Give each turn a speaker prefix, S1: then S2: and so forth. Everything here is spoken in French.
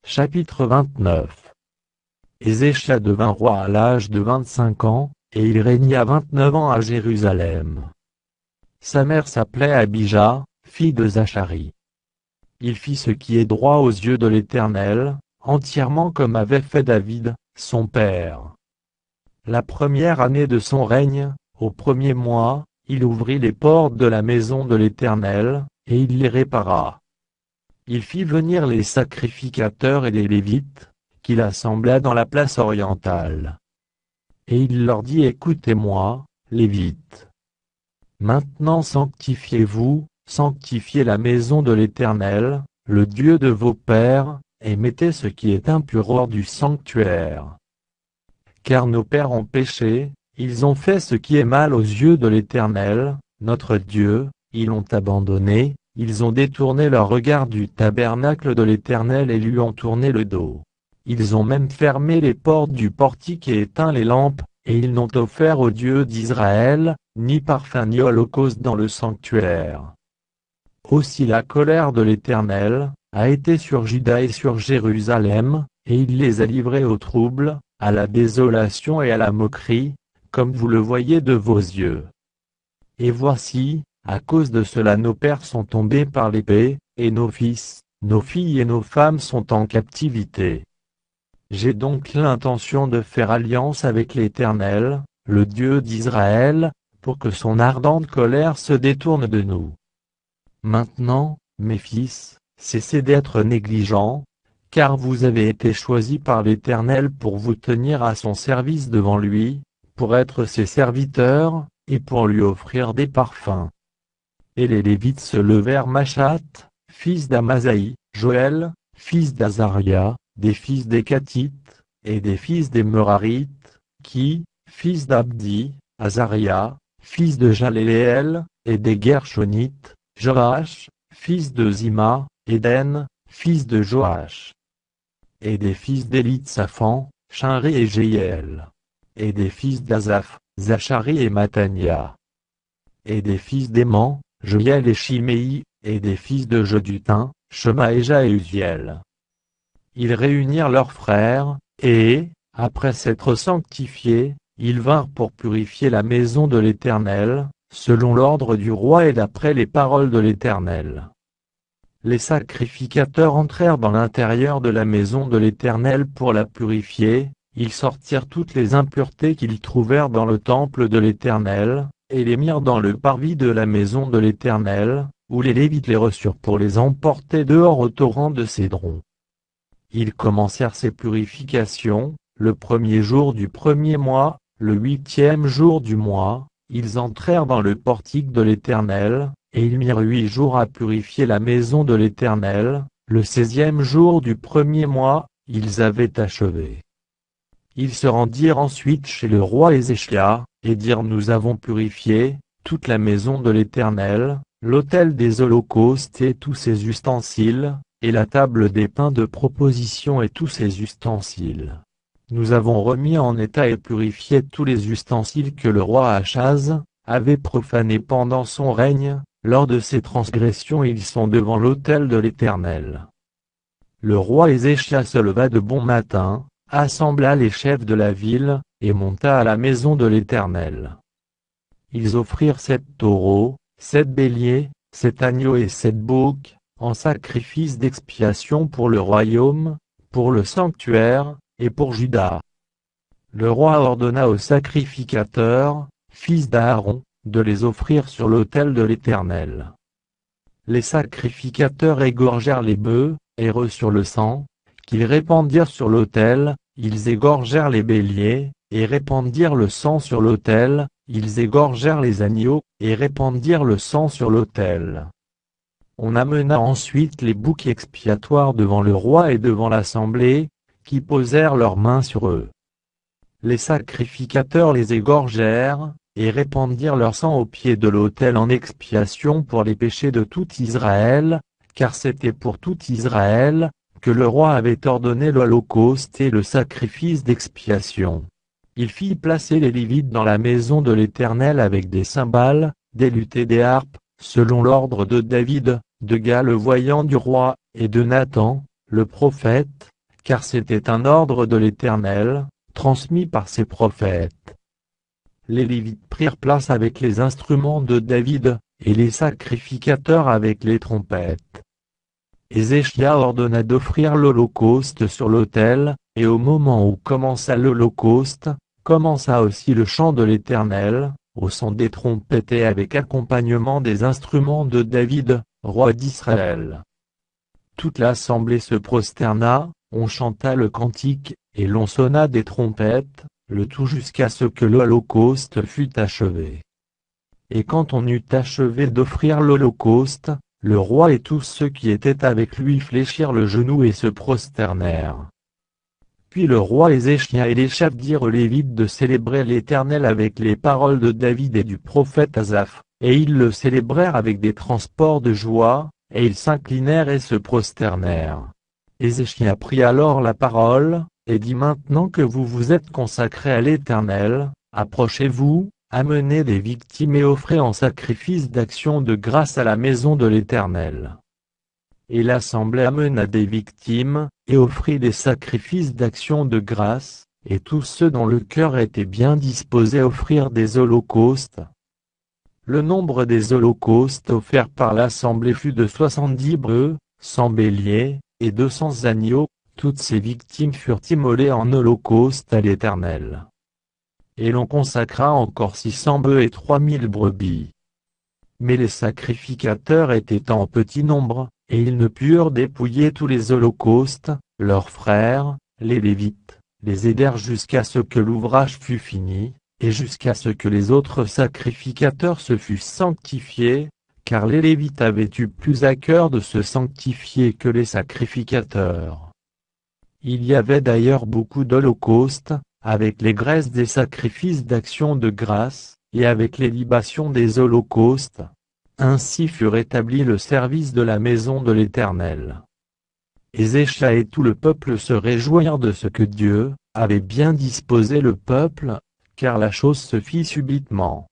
S1: Chapitre 29. Ézéchias devint roi à l'âge de 25 ans, et il régna 29 ans à Jérusalem. Sa mère s'appelait Abijah, fille de Zachari. Il fit ce qui est droit aux yeux de l'Éternel, entièrement comme avait fait David, son père. La première année de son règne, au premier mois, il ouvrit les portes de la maison de l'Éternel, et il les répara. Il fit venir les sacrificateurs et les Lévites, qu'il assembla dans la place orientale. Et il leur dit: Écoutez-moi, Lévites. Maintenant sanctifiez-vous, sanctifiez la maison de l'Éternel, le Dieu de vos pères, et mettez ce qui est impur hors du sanctuaire. Car nos pères ont péché, ils ont fait ce qui est mal aux yeux de l'Éternel, notre Dieu, ils l'ont abandonné, ils ont détourné leur regard du tabernacle de l'Éternel et lui ont tourné le dos. Ils ont même fermé les portes du portique et éteint les lampes, et ils n'ont offert au Dieu d'Israël, ni parfum ni holocauste dans le sanctuaire. Aussi la colère de l'Éternel a été sur Juda et sur Jérusalem, et il les a livrés au trouble, à la désolation et à la moquerie, comme vous le voyez de vos yeux. Et voici, à cause de cela nos pères sont tombés par l'épée, et nos fils, nos filles et nos femmes sont en captivité. J'ai donc l'intention de faire alliance avec l'Éternel, le Dieu d'Israël, pour que son ardente colère se détourne de nous. Maintenant, mes fils, cessez d'être négligents, car vous avez été choisis par l'Éternel pour vous tenir à son service devant lui, pour être ses serviteurs, et pour lui offrir des parfums. Et les Lévites se levèrent: Machat, fils d'Amasaï, Joël, fils d'Azaria, des fils des Kathites, et des fils des Merarites, qui, fils d'Abdi, Azaria, fils de Jaléléel, et des Gershonites, Joach, fils de Zima, Éden, fils de Joach. Et des fils d'Élitsaphan, Shinri et Jéhiel. Et des fils d'Azaph, Zachari et Matania. Et des fils d'Éman, Joël et Chiméi, et des fils de Jeduthun, Shemaéja et Uziel. Ils réunirent leurs frères, et, après s'être sanctifiés, ils vinrent pour purifier la maison de l'Éternel, selon l'ordre du roi et d'après les paroles de l'Éternel. Les sacrificateurs entrèrent dans l'intérieur de la maison de l'Éternel pour la purifier, ils sortirent toutes les impuretés qu'ils trouvèrent dans le temple de l'Éternel, et les mirent dans le parvis de la maison de l'Éternel, où les Lévites les reçurent pour les emporter dehors au torrent de Cédron. Ils commencèrent ces purifications, le premier jour du premier mois, le 8e jour du mois, ils entrèrent dans le portique de l'Éternel, et ils mirent 8 jours à purifier la maison de l'Éternel, le 16e jour du premier mois, ils avaient achevé. Ils se rendirent ensuite chez le roi Ézéchias, et dirent: Nous avons purifié toute la maison de l'Éternel, l'autel des holocaustes et tous ses ustensiles, et la table des pains de proposition et tous ses ustensiles. Nous avons remis en état et purifié tous les ustensiles que le roi Achaz avait profanés pendant son règne, lors de ses transgressions ils sont devant l'autel de l'Éternel. Le roi Ézéchias se leva de bon matin, assembla les chefs de la ville, et monta à la maison de l'Éternel. Ils offrirent 7 taureaux, 7 béliers, 7 agneaux et 7 boucs, en sacrifice d'expiation pour le royaume, pour le sanctuaire, et pour Juda. Le roi ordonna aux sacrificateurs, fils d'Aaron, de les offrir sur l'autel de l'Éternel. Les sacrificateurs égorgèrent les bœufs, et reçurent le sang, qu'ils répandirent sur l'autel, ils égorgèrent les béliers, et répandirent le sang sur l'autel, ils égorgèrent les agneaux, et répandirent le sang sur l'autel. On amena ensuite les boucs expiatoires devant le roi et devant l'assemblée, qui posèrent leurs mains sur eux. Les sacrificateurs les égorgèrent, et répandirent leur sang au pied de l'autel en expiation pour les péchés de tout Israël, car c'était pour tout Israël, que le roi avait ordonné l'holocauste et le sacrifice d'expiation. Il fit placer les Lévites dans la maison de l'Éternel avec des cymbales, des luths et des harpes, selon l'ordre de David, de Gad le voyant du roi, et de Nathan, le prophète, car c'était un ordre de l'Éternel, transmis par ses prophètes. Les Lévites prirent place avec les instruments de David, et les sacrificateurs avec les trompettes. Ézéchia ordonna d'offrir l'holocauste sur l'autel, et au moment où commença l'holocauste, commença aussi le chant de l'Éternel, au son des trompettes et avec accompagnement des instruments de David, roi d'Israël. Toute l'assemblée se prosterna, on chanta le cantique, et l'on sonna des trompettes, le tout jusqu'à ce que l'holocauste fût achevé. Et quand on eut achevé d'offrir l'holocauste, le roi et tous ceux qui étaient avec lui fléchirent le genou et se prosternèrent. Puis le roi Ézéchia et les chefs dirent aux Lévites de célébrer l'Éternel avec les paroles de David et du prophète Asaph, et ils le célébrèrent avec des transports de joie, et ils s'inclinèrent et se prosternèrent. Ézéchia prit alors la parole, et dit: Maintenant que vous vous êtes consacrés à l'Éternel, approchez-vous, amenez des victimes et offrez en sacrifice d'action de grâce à la maison de l'Éternel. Et l'assemblée amena des victimes, et offrit des sacrifices d'action de grâce, et tous ceux dont le cœur était bien disposé offrirent des holocaustes. Le nombre des holocaustes offerts par l'assemblée fut de 70 bœufs, 100 béliers, et 200 agneaux. Toutes ces victimes furent immolées en holocauste à l'Éternel. Et l'on consacra encore 600 bœufs et 3000 brebis. Mais les sacrificateurs étaient en petit nombre, et ils ne purent dépouiller tous les holocaustes. Leurs frères, les Lévites, les aidèrent jusqu'à ce que l'ouvrage fût fini, et jusqu'à ce que les autres sacrificateurs se fussent sanctifiés, car les Lévites avaient eu plus à cœur de se sanctifier que les sacrificateurs. Il y avait d'ailleurs beaucoup d'holocaustes, avec les graisses des sacrifices d'action de grâce, et avec les libations des holocaustes. Ainsi fut rétabli le service de la maison de l'Éternel. Ézéchia et tout le peuple se réjouirent de ce que Dieu avait bien disposé le peuple, car la chose se fit subitement.